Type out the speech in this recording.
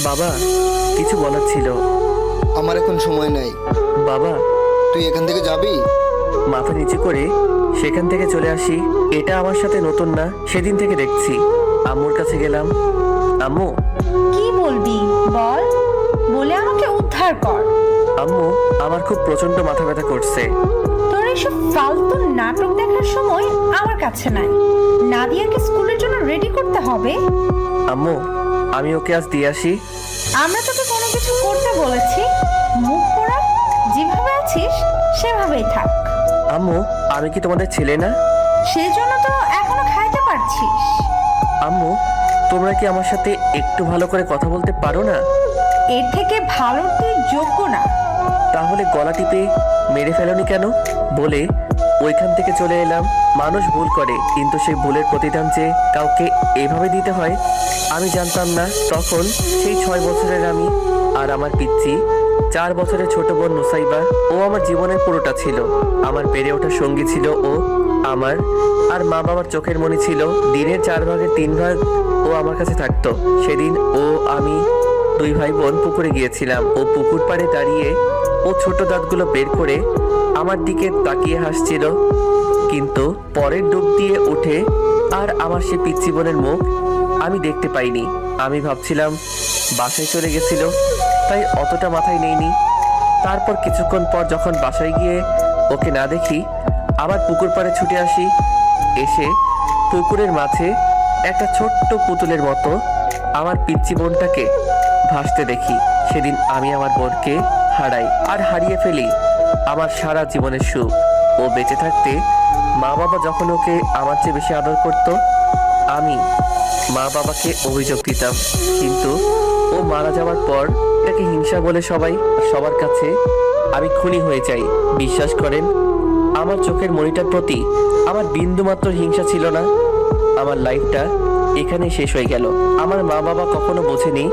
বাবা, কিছু বলার ছিল। আমার এখন সময় নাই। বাবা, তুই এখান থেকে যাবি? মাথা নিচু করে সেখান থেকে চলে আসি। এটা আমার সাথে নতুন না, সেদিন থেকে দেখছি। আম্মুর কাছে গেলাম। আম্মু। কি বলবি বল, বলে আমাকে উদ্ধার কর। আম্মু, আমার খুব প্রচন্ড মাথা ব্যথা করছে। তোর এসব ফালতু নাটক দেখার সময় আমার কাছে নাই। নাদিয়াকে স্কুলের জন্য রেডি করতে হবে। আম্মু, আমি ওকে আজ দিয়ে আসি। আমরা তোকে কোনো কিছু করতে বলেছি? মুখ পোড়া, যেভাবে আছিস সেভাবেই থাক। আম্মু, আমি কি তোমাদের ছেলে না? সেজন্য তো এখনো খাইতে পারছিস। আম্মু, তোমরা কি আমার সাথে একটু ভালো করে কথা বলতে পারো না? এর থেকে ভালো তুই যোগ্য না। তাহলে গলা টিপে মেরে ফেলোনি কেন বলে ওইখান থেকে চলে এলাম। মানুষ ভুল করে, কিন্তু সেই ভুলের প্রতিদান যে কাউকে এভাবে দিতে হয় আমি জানতাম না তখন। সেই 6 বছরের আমি আর আমার পিচ্চি 4 বছরের ছোট বোন নুসাইবা, ও আমার জীবনের পুরোটা ছিল। আমার বেড়ে ওঠার সঙ্গী ছিল ও। আমার আর মা বাবার চোখের মণি ছিল। দিনের 4 ভাগের 3 ভাগ ও আমার কাছে থাকতো। সেদিন ও আমি 2 ভাই বোন পুকুরে গিয়েছিলাম। ও পুকুর পাড়ে দাঁড়িয়ে ও ছোট দাঁতগুলো বের করে আমার দিকে তাকিয়ে হাসছিল, কিন্তু পরের ডুব দিয়ে উঠে আর আমার সে পিচ্চি বোনের মুখ আমি দেখতে পাইনি। আমি ভাবছিলাম বাসায় চলে গেছিল, তাই অতটা মাথায় নেইনি। তারপর কিছুক্ষণ পর যখন বাসায় গিয়ে ওকে না দেখি, আবার পুকুর পাড়ে ছুটে আসি। এসে পুকুরের মাঝে একটা ছোট্ট পুতুলের মতো আমার পিচ্চি বোনটাকে ভাসতে দেখি। সেদিন আমি আমার বোনকে হারাই আর হারিয়ে ফেলি আমার সারা জীবনের সুখ। ও বেঁচে থাকতে মা বাবা যখন ওকে আমার চেয়ে বেশি আদর করত, আমি মা বাবাকে অভিযোগ দিতাম। কিন্তু ও মারা যাওয়ার পর এটাকে হিংসা বলে সবার কাছে আমি খুনি হয়ে যাই। বিশ্বাস করেন, আমার চোখের মণিটার প্রতি আমার বিন্দুমাত্র হিংসা ছিল না। আমার লাইফটা এখানেই শেষ হয়ে গেল। আমার মা বাবা কখনো বোঝেনি